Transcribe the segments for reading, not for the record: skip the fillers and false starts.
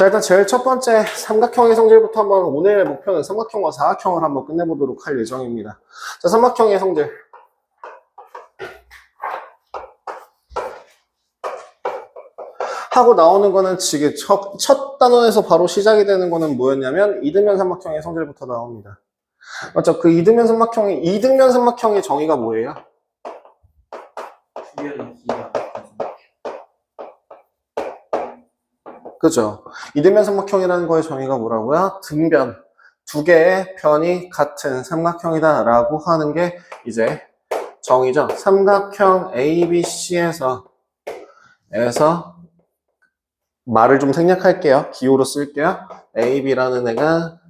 자, 일단 제일 첫 번째 삼각형의 성질부터 한번 오늘의 목표는 삼각형과 사각형을 한번 끝내보도록 할 예정입니다. 자, 삼각형의 성질. 하고 나오는 거는 지금 첫 단원에서 바로 시작이 되는 거는 뭐였냐면 이등변 삼각형의 성질부터 나옵니다. 맞죠? 그 이등변 삼각형의 정의가 뭐예요? 그죠? 이등변 삼각형이라는 거의 정의가 뭐라고요? 등변 두 개의 변이 같은 삼각형이다 라고 하는 게 이제 정의죠. 삼각형 ABC에서 말을 좀 생략할게요. 기호로 쓸게요. AB라는 애가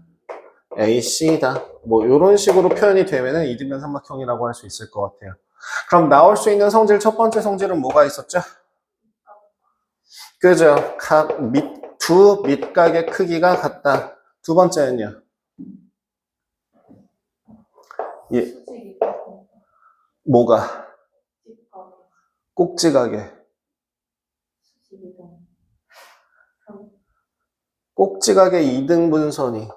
AC다. 뭐 이런 식으로 표현이 되면은 이등변 삼각형이라고 할 수 있을 것 같아요. 그럼 나올 수 있는 성질 첫 번째 성질은 뭐가 있었죠? 그죠? 두 밑각의 크기가 같다. 두 번째는요? 예, 뭐가? 꼭지각의. 꼭지각의 이등분선이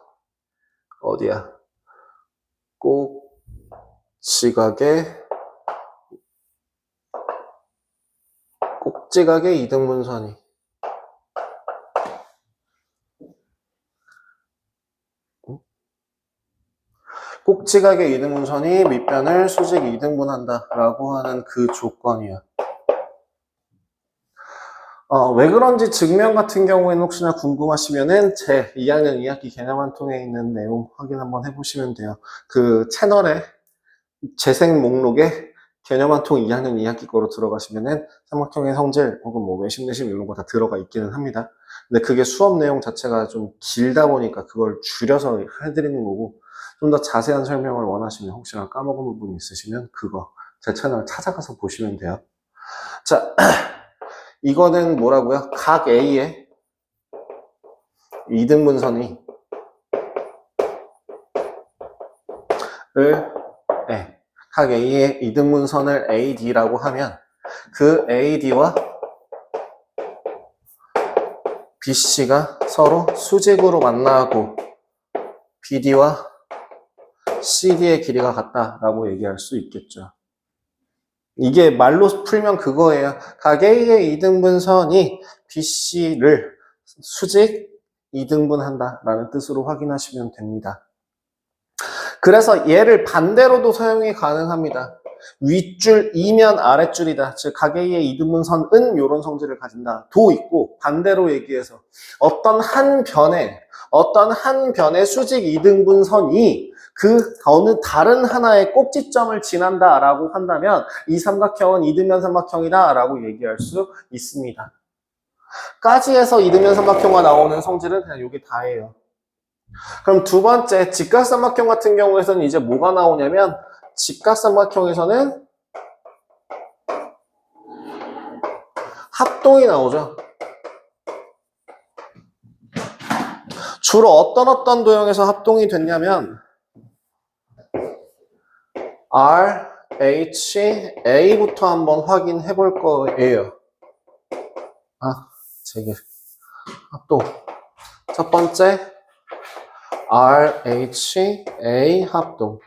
어디야? 꼭지각의 이등분선이 꼭지각의 이등분선이 밑변을 수직 2등분한다 라고 하는 그 조건이야. 왜 그런지 증명 같은 경우에는 혹시나 궁금하시면은 제 2학년 2학기 개념 한 통에 있는 내용 확인 한번 해보시면 돼요. 그 채널에 재생 목록에 개념 한 통 2학년 2학기 거로 들어가시면은 삼각형의 성질 혹은 뭐 외심 내심 이런 거 다 들어가 있기는 합니다. 근데 그게 수업 내용 자체가 좀 길다 보니까 그걸 줄여서 해드리는 거고 좀 더 자세한 설명을 원하시면 혹시나 까먹은 부분이 있으시면 그거 제 채널 찾아가서 보시면 돼요. 자, 이거는 뭐라고요? 각 A의 이등분선이 각 A의 이등분선을 AD라고 하면 그 AD와 BC가 서로 수직으로 만나고 BD와 CD의 길이가 같다라고 얘기할 수 있겠죠. 이게 말로 풀면 그거예요. 각 A의 이등분선이 BC를 수직 2등분한다라는 뜻으로 확인하시면 됩니다. 그래서 얘를 반대로도 사용이 가능합니다. 윗줄 2면 아랫줄이다. 즉 각 A의 이등분선은 이런 성질을 가진다. 도 있고 반대로 얘기해서 어떤 한 변의 수직 이등분선이 그 어느 다른 하나의 꼭지점을 지난다라고 한다면 이 삼각형은 이등변 삼각형이다라고 얘기할 수 있습니다. 까지에서 이등변 삼각형과 나오는 성질은 그냥 이게 다예요. 그럼 두 번째 직각삼각형 같은 경우에서는 이제 뭐가 나오냐면 직각삼각형에서는 합동이 나오죠. 주로 어떤 도형에서 합동이 됐냐면 R, H, A부터 한번 확인해 볼 거예요. 합동. 첫 번째 R, H, A 합동.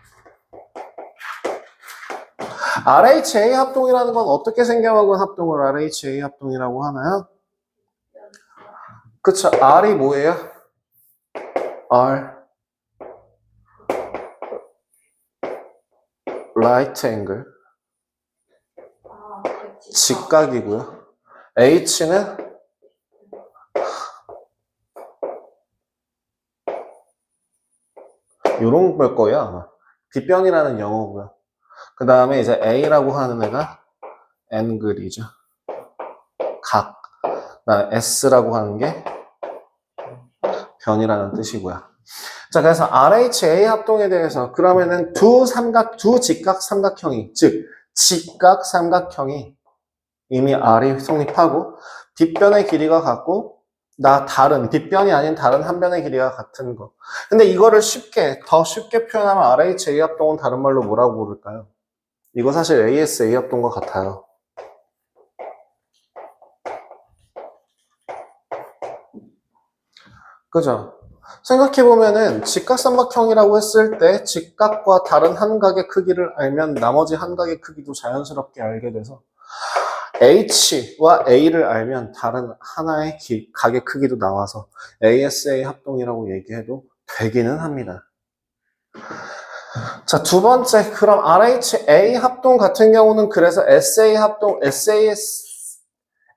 RHA 합동이라는 건 어떻게 생겨먹은 합동을 RHA 합동이라고 하나요? 그쵸. R이 뭐예요? R right angle 직각이고요. H는 요런 걸 거예요 아마. 빗변이라는 영어고요. 그 다음에 이제 A라고 하는 애가 angle이죠. 각. 그다음에 S라고 하는 게 변이라는 뜻이고요. 자, 그래서 RHA 합동에 대해서 그러면은 두 직각 삼각형이, 즉 직각 삼각형이 이미 R이 성립하고 빗변의 길이가 같고 빗변이 아닌 다른 한 변의 길이가 같은 거. 근데 이거를 더 쉽게 표현하면 RHA 합동은 다른 말로 뭐라고 부를까요? 이거 사실 ASA 합동과 같아요. 그죠? 생각해보면은 직각삼각형이라고 했을 때 직각과 다른 한 각의 크기를 알면 나머지 한 각의 크기도 자연스럽게 알게 돼서 H와 A를 알면 다른 하나의 각의 크기도 나와서 ASA 합동이라고 얘기해도 되기는 합니다. 자, 두 번째, 그럼 RHA 합동 같은 경우는 그래서 SA 합동,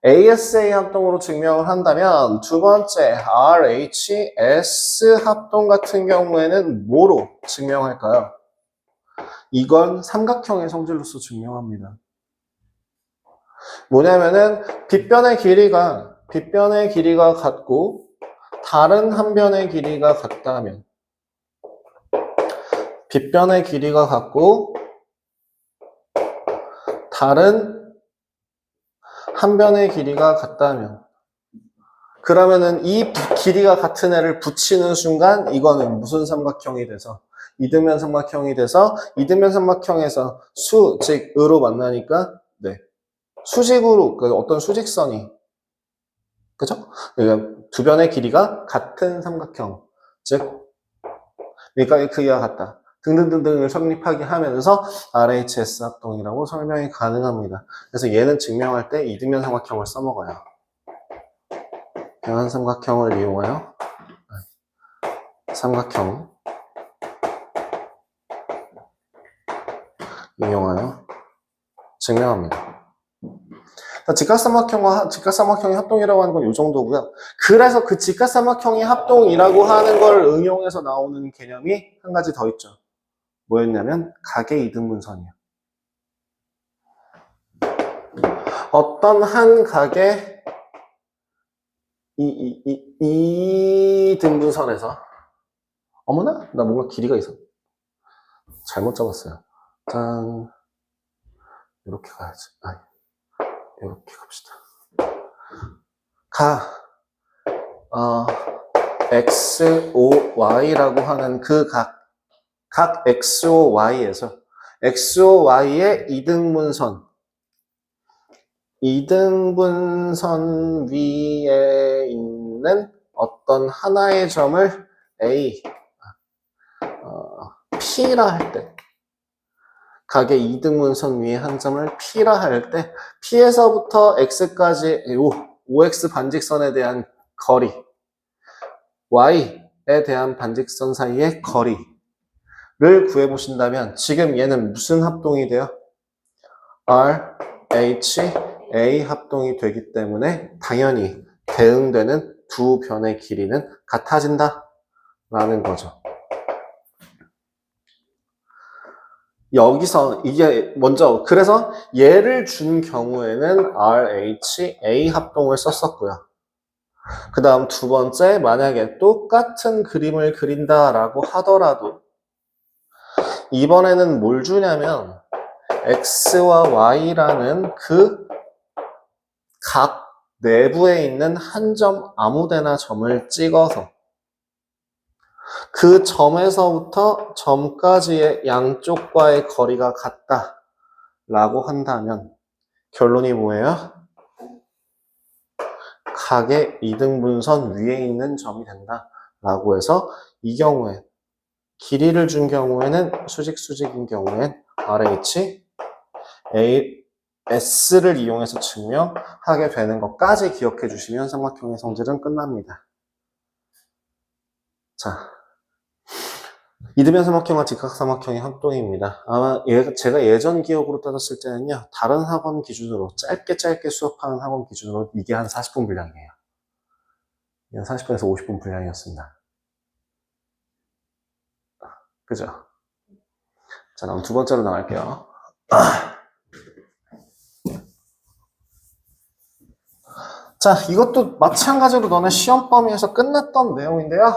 ASA 합동으로 증명을 한다면 두 번째, RHS 합동 같은 경우에는 뭐로 증명할까요? 이건 삼각형의 성질로서 증명합니다. 뭐냐면은 빗변의 길이가 같고 다른 한 변의 길이가 같다면 빗변의 길이가 같고 다른 한 변의 길이가 같다면 그러면은 이 길이가 같은 애를 붙이는 순간 이거는 무슨 삼각형이 돼서 이등변 삼각형이 돼서 이등변 삼각형에서 수직으로 만나니까 네. 수직으로 어떤 수직선이 그죠? 그러니까 두 변의 길이가 같은 삼각형 즉 밀가의 크기가 같다. 등등등등을 성립하게 하면서 RHS 합동이라고 설명이 가능합니다. 그래서 얘는 증명할 때 이등변 삼각형을 써먹어요. 변 삼각형을 이용하여 삼각형 이용하여 증명합니다. 직각삼각형과 직각삼각형의 합동이라고 하는 건 이 정도고요. 그래서 그 직각삼각형의 합동이라고 하는 걸 응용해서 나오는 개념이 한 가지 더 있죠. 뭐였냐면 각의 이등분선이요. 어떤 한 각의 이등분선에서 어머나? 나 뭔가 길이가 있어. 잘못 잡았어요. 짠. 이렇게 가야지. 아니, 이렇게 갑시다. XOY라고 하는 그 각 XOY에서 XOY의 이등분선 위에 있는 어떤 하나의 점을 P라 할 때, 각의 이등분선 위에 한 점을 P라 할 때, P에서부터 X까지 OX 반직선에 대한 거리, Y에 대한 반직선 사이의 거리를 구해보신다면, 지금 얘는 무슨 합동이 돼요? RHA 합동이 되기 때문에 당연히 대응되는 두 변의 길이는 같아진다 라는 거죠. 여기서 이게 먼저 그래서 얘를 준 경우에는 RHA 합동을 썼었고요. 그 다음 두 번째 만약에 똑같은 그림을 그린다라고 하더라도 이번에는 뭘 주냐면 X와 Y라는 그 각 내부에 있는 한 점 아무데나 점을 찍어서 그 점에서부터 점까지의 양쪽과의 거리가 같다라고 한다면 결론이 뭐예요? 각의 이등분선 위에 있는 점이 된다라고 해서 이 경우에 길이를 준 경우에는 수직인 경우엔 RH, S를 이용해서 증명하게 되는 것까지 기억해 주시면 삼각형의 성질은 끝납니다. 자, 이등변 삼각형과 직각삼각형의 합동입니다. 아마 제가 예전 기억으로 따졌을 때는요, 다른 학원 기준으로 짧게 수업하는 학원 기준으로 이게 한 40분 분량이에요. 40분에서 50분 분량이었습니다. 그죠? 자, 다음 두 번째로 나갈게요. 자, 이것도 마찬가지로 너네 시험 범위에서 끝났던 내용인데요.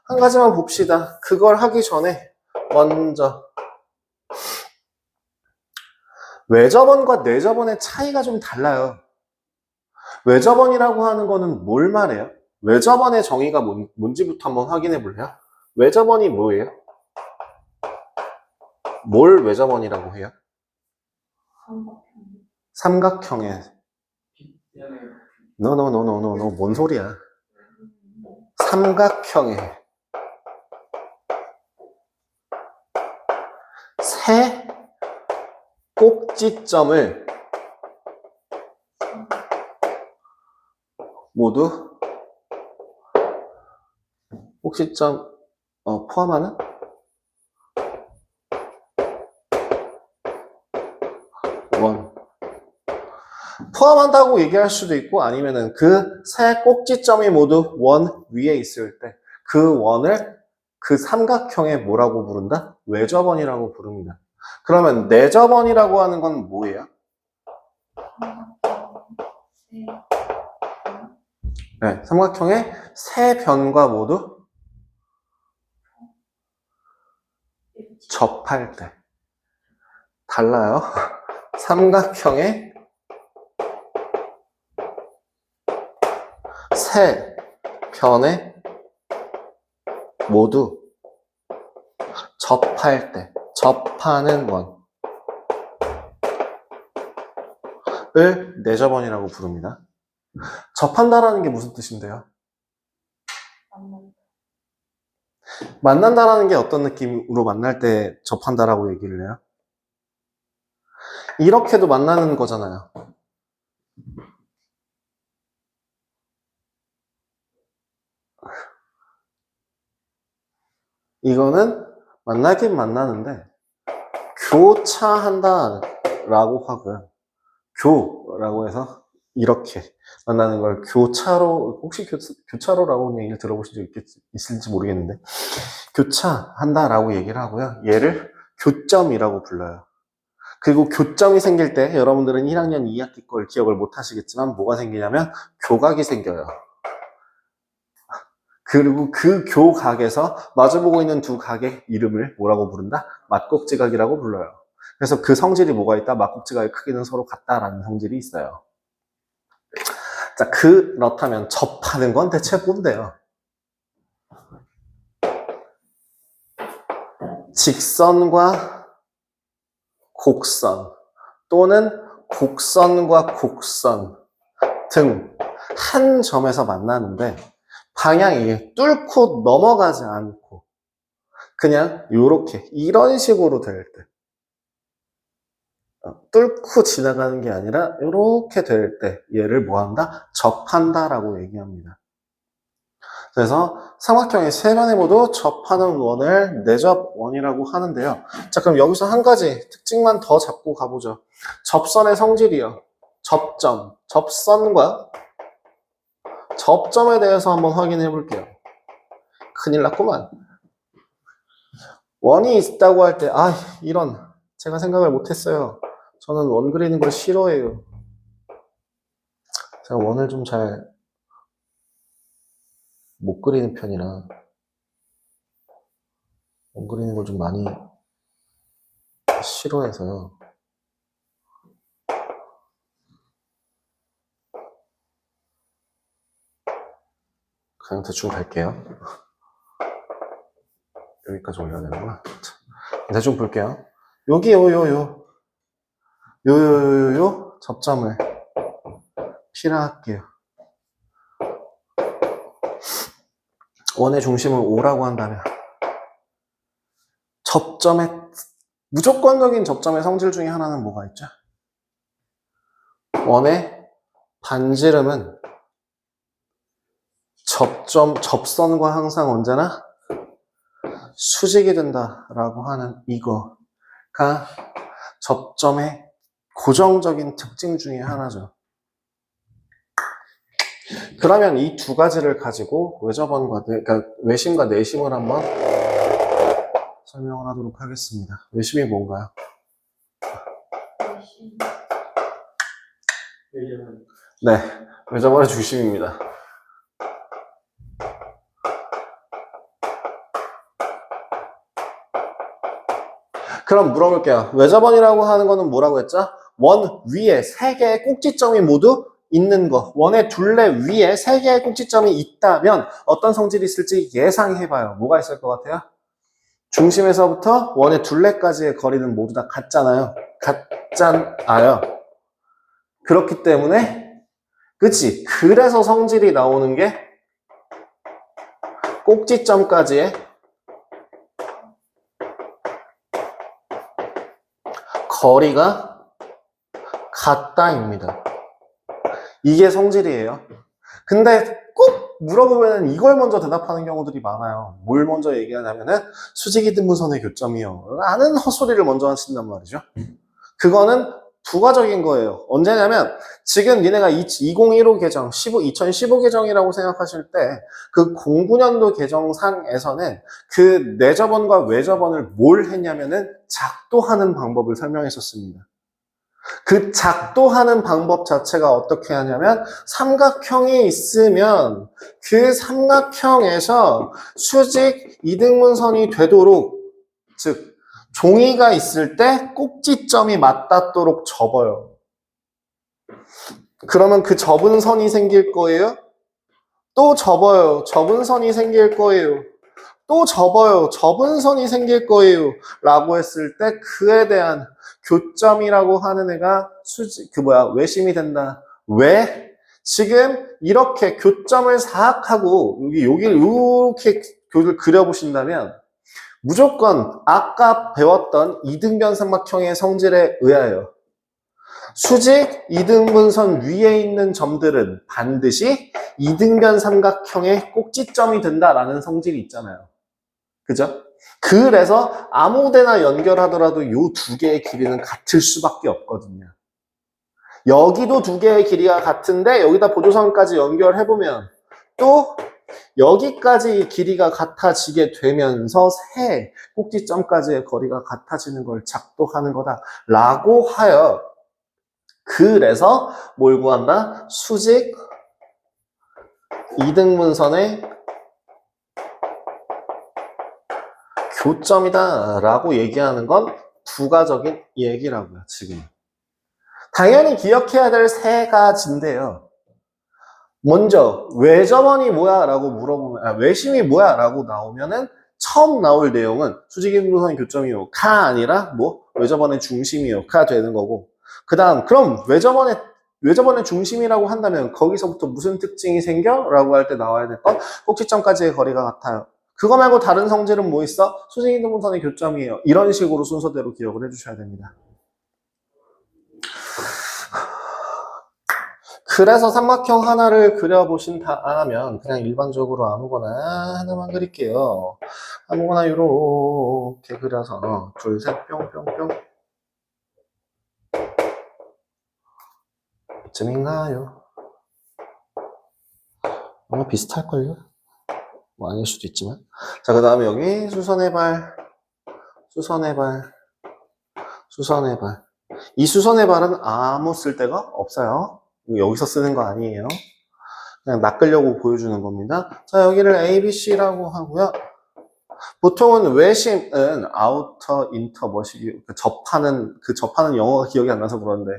한 가지만 봅시다. 그걸 하기 전에 먼저 외접원과 내접원의 차이가 좀 달라요. 외접원이라고 하는 거는 뭘 말해요? 외접원의 정의가 뭔지부터 한번 확인해 볼래요? 외접원이 뭐예요? 뭘 외접원이라고 해요? 삼각형의 No, 뭔 소리야? 삼각형의 세 꼭지점을 모두 꼭지점 포함하는 원. 포함한다고 얘기할 수도 있고 아니면은 그 세 꼭지점이 모두 원 위에 있을 때 그 원을 그 삼각형의 뭐라고 부른다? 외접원이라고 부릅니다. 그러면 내접원이라고 하는 건 뭐예요? 네, 삼각형의 세 변과 모두 접할 때 달라요. 삼각형의 세 변에 모두 접할 때, 접하는 원을 내접원이라고 부릅니다. 접한다라는 게 무슨 뜻인데요? 만난다라는 게 어떤 느낌으로 만날 때 접한다라고 얘기를 해요? 이렇게도 만나는 거잖아요. 이거는 만나긴 만나는데 교차한다 라고 하고요. 교라고 해서 이렇게 만나는 걸 교차로, 혹시 교차로라고 얘기를 들어보신 적 있을지 모르겠는데 교차한다 라고 얘기를 하고요. 얘를 교점이라고 불러요. 그리고 교점이 생길 때 여러분들은 1학년 2학기 걸 기억을 못 하시겠지만 뭐가 생기냐면 교각이 생겨요. 그리고 그 교각에서 마주보고 있는 두 각의 이름을 뭐라고 부른다? 맞꼭지각이라고 불러요. 그래서 그 성질이 뭐가 있다? 맞꼭지각의 크기는 서로 같다라는 성질이 있어요. 자, 그렇다면 접하는 건 대체 뭔데요? 직선과 곡선 또는 곡선과 곡선 등 한 점에서 만나는데 방향이 뚫고 넘어가지 않고 그냥 요렇게 이런 식으로 될 때 뚫고 지나가는 게 아니라 요렇게 될 때 얘를 뭐한다? 접한다라고 얘기합니다. 그래서 삼각형의 세 변에 모두 접하는 원을 내접원이라고 하는데요. 자, 그럼 여기서 한 가지 특징만 더 잡고 가보죠. 접선의 성질이요. 접점, 접선과 접점에 대해서 한번 확인해 볼게요. 큰일 났구만. 원이 있다고 할 때, 이런, 제가 생각을 못했어요. 저는 원 그리는 걸 싫어해요. 제가 원을 좀 잘 못 그리는 편이라 원 그리는 걸 좀 많이 싫어해서요. 그냥 대충 갈게요. 여기까지 올려야 되는구나. 대충 볼게요. 여기 요 접점을 필요할게요. 원의 중심을 O라고 한다면 접점의 무조건적인 접점의 성질 중에 하나는 뭐가 있죠? 원의 반지름은 접선과 항상 언제나 수직이 된다라고 하는 이거가 접점의 고정적인 특징 중에 하나죠. 그러면 이 두 가지를 가지고 외접원과 그러니까 외심과 내심을 한번 설명을 하도록 하겠습니다. 외심이 뭔가요? 네, 외접원의 중심입니다. 그럼 물어볼게요. 외접원이라고 하는 거는 뭐라고 했죠? 원 위에 세 개의 꼭지점이 모두 있는 거. 원의 둘레 위에 세 개의 꼭지점이 있다면 어떤 성질이 있을지 예상해봐요. 뭐가 있을 것 같아요? 중심에서부터 원의 둘레까지의 거리는 모두 다 같잖아요. 같잖아요. 그렇기 때문에 그치? 그래서 성질이 나오는 게 꼭지점까지의 거리가 같다입니다. 이게 성질이에요. 근데 꼭 물어보면 이걸 먼저 대답하는 경우들이 많아요. 뭘 먼저 얘기하냐면은 수직이등분선의 교점이요 라는 헛소리를 먼저 하신단 말이죠. 그거는 부가적인 거예요. 언제냐면 지금 니네가 2015 개정, 2015 개정이라고 생각하실 때 그 09년도 개정상에서는 그 내저번과 외저번을 뭘 했냐면은 작도하는 방법을 설명했었습니다. 그 작도하는 방법 자체가 어떻게 하냐면 삼각형이 있으면 그 삼각형에서 수직 이등분선이 되도록, 즉 종이가 있을 때 꼭지점이 맞닿도록 접어요. 그러면 그 접은 선이 생길 거예요. 또 접어요. 접은 선이 생길 거예요. 또 접어요. 접은 선이 생길 거예요. 라고 했을 때 그에 대한 교점이라고 하는 애가 외심이 된다. 왜? 지금 이렇게 교점을 사악하고 여기를 이렇게 교를 그려보신다면 무조건 아까 배웠던 이등변 삼각형의 성질에 의하여 수직 이등분선 위에 있는 점들은 반드시 이등변 삼각형의 꼭지점이 된다라는 성질이 있잖아요. 그죠? 그래서 아무데나 연결하더라도 이 두 개의 길이는 같을 수밖에 없거든요. 여기도 두 개의 길이가 같은데 여기다 보조선까지 연결해보면 또 여기까지 길이가 같아지게 되면서 세 꼭지점까지의 거리가 같아지는 걸 작도하는 거다라고 하여, 그래서 뭘 구한다? 수직 이등분선의 교점이다 라고 얘기하는 건 부가적인 얘기라고요. 지금 당연히 기억해야 될 세 가지인데요. 먼저 외접원이 뭐야 라고 물어보면, 외심이 뭐야 라고 나오면은 처음 나올 내용은 수직이등분선의 교점이요가 아니라 외접원의 중심이요가 되는 거고, 그 다음 그럼 외접원의 중심이라고 한다면 거기서부터 무슨 특징이 생겨? 라고 할 때 나와야 될 건 꼭지점까지의 거리가 같아요. 그거 말고 다른 성질은 뭐 있어? 수직이등분선의 교점이에요. 이런 식으로 순서대로 기억을 해주셔야 됩니다. 그래서 삼각형 하나를 그려보신다면 그냥 일반적으로 아무거나 하나만 그릴게요. 아무거나 이렇게 그려서 둘, 셋, 뿅뿅뿅. 이쯤인가요? 아마 비슷할걸요? 뭐 아닐 수도 있지만. 자, 그 다음에 여기 수선의 발, 수선의 발, 수선의 발. 이 수선의 발은 아무 쓸데가 없어요. 여기서 쓰는 거 아니에요. 그냥 낚으려고 보여주는 겁니다. 자, 여기를 ABC라고 하고요. 보통은 외심은 아우터, 인터, 접하는 영어가 기억이 안 나서 그러는데,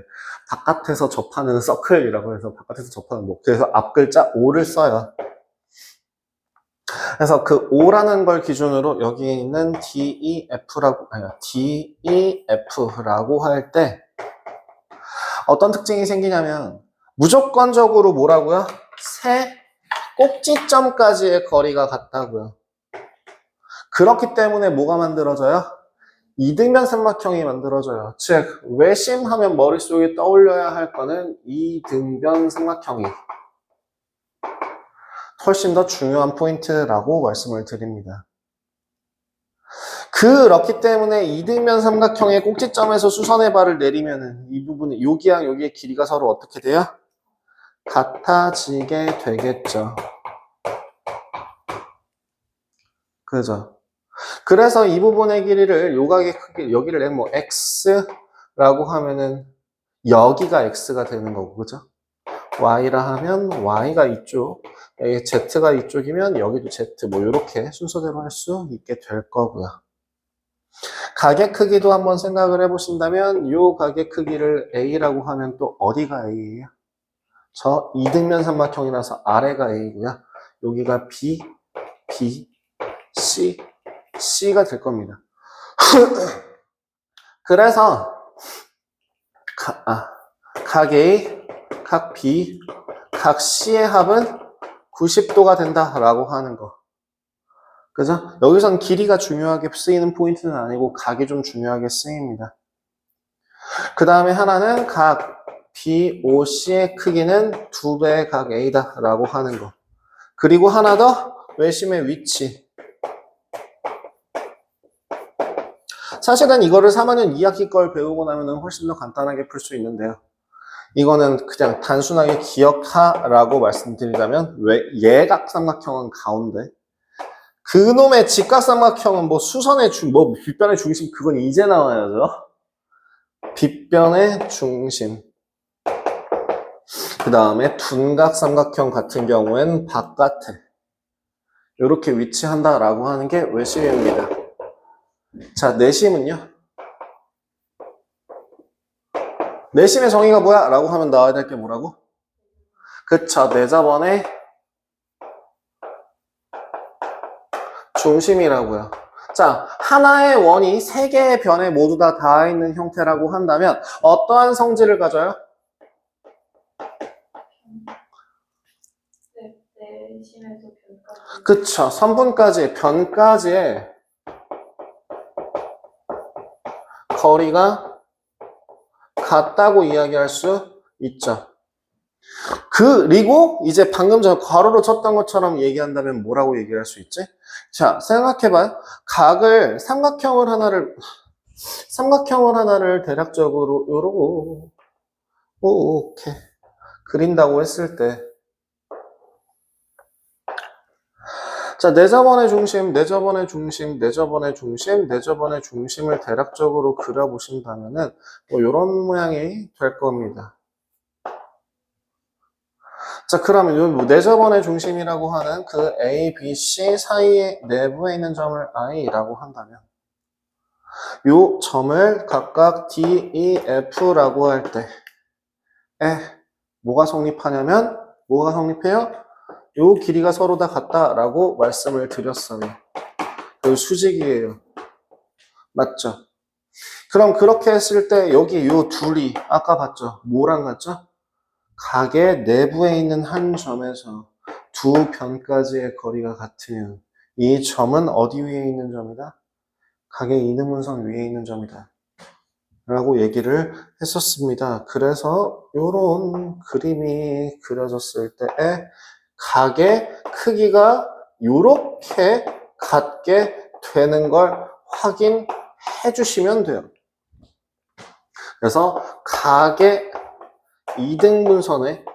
바깥에서 접하는 서클이라고 해서 바깥에서 접하는 그래서 앞글자 O를 써요. 그래서 그 O라는 걸 기준으로 여기 있는 DEF라고 할 때 어떤 특징이 생기냐면 무조건적으로 뭐라고요? 세 꼭지점까지의 거리가 같다고요. 그렇기 때문에 뭐가 만들어져요? 이등변 삼각형이 만들어져요. 즉 외심하면 머릿속에 떠올려야 할 거는 이등변 삼각형이 훨씬 더 중요한 포인트라고 말씀을 드립니다. 그렇기 때문에 이등변 삼각형의 꼭지점에서 수선의 발을 내리면은 이 부분이 여기랑 여기의 길이가 서로 어떻게 돼요? 같아지게 되겠죠. 그죠? 그래서 이 부분의 길이를 요각의 크기, 여기를 X라고 하면은 여기가 X가 되는 거고, 그죠? Y라 하면 Y가 이쪽, Z가 이쪽이면 여기도 Z, 이렇게 순서대로 할 수 있게 될 거고요. 가게 크기도 한번 생각을 해보신다면 요 가게 크기를 A라고 하면 또 어디가 A예요? 저 이등변 삼각형이라서 아래가 A고요. 여기가 B, B, C, C가 될 겁니다. 그래서 각 A, 각 B, 각 C의 합은 90도가 된다라고 하는 거. 그죠? 여기선 길이가 중요하게 쓰이는 포인트는 아니고 각이 좀 중요하게 쓰입니다. 그 다음에 하나는 각 BOC의 크기는 2배의 각 A다 라고 하는 거. 그리고 하나 더 외심의 위치. 사실은 이거를 3학년 2학기 걸 배우고 나면 훨씬 더 간단하게 풀 수 있는데요. 이거는 그냥 단순하게 기억하라고 말씀드리자면 예각 삼각형은 가운데 그놈의 직각삼각형은 뭐 수선의 뭐 빗변의 중심 그건 이제 나와야죠. 빗변의 중심. 그 다음에 둔각삼각형 같은 경우엔 바깥에 이렇게 위치한다라고 하는 게 외심입니다. 자, 내심은요? 내심의 정의가 뭐야? 라고 하면 나와야 될 게 뭐라고? 그쵸, 내접원의 중심이라고요. 자, 하나의 원이 세 개의 변에 모두 다 닿아 있는 형태라고 한다면 어떠한 성질을 가져요? 내심에서 변까지. 그쵸, 선분까지, 변까지의 거리가 같다고 이야기할 수 있죠. 그리고 이제 방금 전 괄호로 쳤던 것처럼 얘기한다면 뭐라고 얘기할 수 있지? 자, 생각해봐요. 삼각형을 하나를 대략적으로 요러고 이렇게 그린다고 했을 때 자, 내접원의 중심, 내접원의 중심, 내접원의 중심, 내접원의 중심을 대략적으로 그려보신다면은 뭐 이런 모양이 될 겁니다. 자, 그러면 요 내접원의 중심이라고 하는 그 A, B, C 사이에 내부에 있는 점을 I라고 한다면 요 점을 각각 D, E, F라고 할 때 뭐가 성립하냐면 뭐가 성립해요? 요 길이가 서로 다 같다라고 말씀을 드렸어요. 요 수직이에요. 맞죠? 그럼 그렇게 했을 때 여기 요 둘이 아까 봤죠? 뭐랑 같죠? 각의 내부에 있는 한 점에서 두 변까지의 거리가 같으면 이 점은 어디 위에 있는 점이다? 각의 이등분선 위에 있는 점이다. 라고 얘기를 했었습니다. 그래서 이런 그림이 그려졌을 때에 각의 크기가 이렇게 같게 되는 걸 확인해 주시면 돼요. 그래서 각의 이등분선의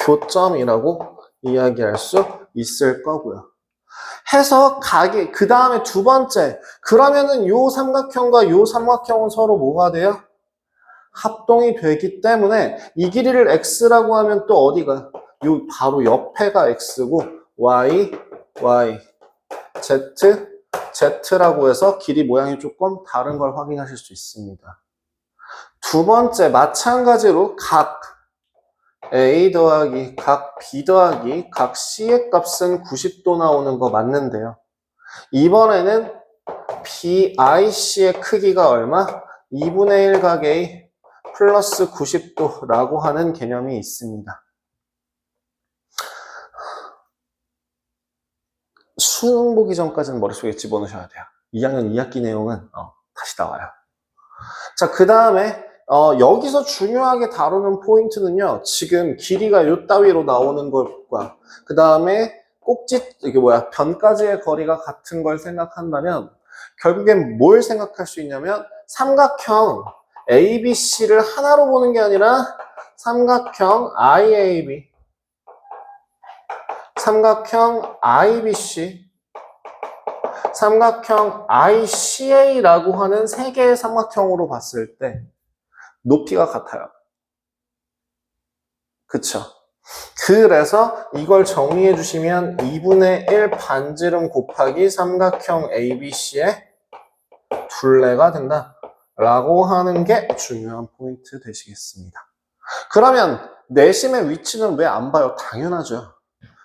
교점이라고 이야기할 수 있을 거고요. 해서 각이 그 다음에 두 번째 그러면은 요 삼각형과 요 삼각형은 서로 뭐가 돼요? 합동이 되기 때문에 이 길이를 x라고 하면 또 어디가? 요 바로 옆에가 x고 y, z, z라고 해서 길이 모양이 조금 다른 걸 확인하실 수 있습니다. 두 번째 마찬가지로 각 A 더하기 각 B 더하기 각 C의 값은 90도 나오는 거 맞는데요. 이번에는 BIC의 크기가 얼마? 2분의 1 각 A 플러스 90도라고 하는 개념이 있습니다. 수능 보기 전까지는 머릿속에 집어넣으셔야 돼요. 2학년 2학기 내용은 다시 나와요. 자, 그 다음에 여기서 중요하게 다루는 포인트는요. 지금 길이가 요 따위로 나오는 것과 그 다음에 변까지의 거리가 같은 걸 생각한다면 결국엔 뭘 생각할 수 있냐면 삼각형 ABC를 하나로 보는 게 아니라 삼각형 IAB, 삼각형 IBC, 삼각형 ICA라고 하는 세 개의 삼각형으로 봤을 때 높이가 같아요. 그쵸? 그래서 이걸 정리해 주시면 2분의 1 반지름 곱하기 삼각형 ABC의 둘레가 된다 라고 하는 게 중요한 포인트 되시겠습니다. 그러면 내심의 위치는 왜 안 봐요? 당연하죠.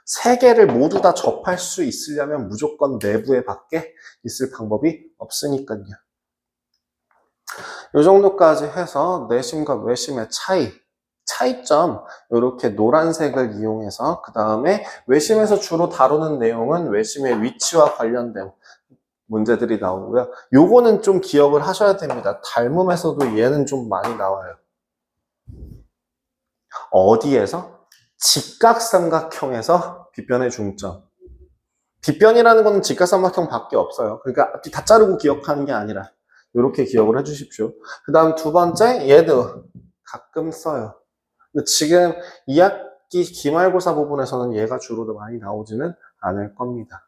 세 개를 모두 다 접할 수 있으려면 무조건 내부에 밖에 있을 방법이 없으니까요. 이 정도까지 해서 내심과 외심의 차이 차이점, 이렇게 노란색을 이용해서 그 다음에 외심에서 주로 다루는 내용은 외심의 위치와 관련된 문제들이 나오고요. 요거는 좀 기억을 하셔야 됩니다. 닮음에서도 얘는 좀 많이 나와요. 어디에서? 직각삼각형에서 빗변의 중점. 빗변이라는 거는 직각삼각형 밖에 없어요. 그러니까 다 자르고 기억하는 게 아니라 이렇게 기억을 해주십시오. 그 다음 두 번째, 얘도 가끔 써요. 근데 지금 2학기 기말고사 부분에서는 얘가 주로 더 많이 나오지는 않을 겁니다.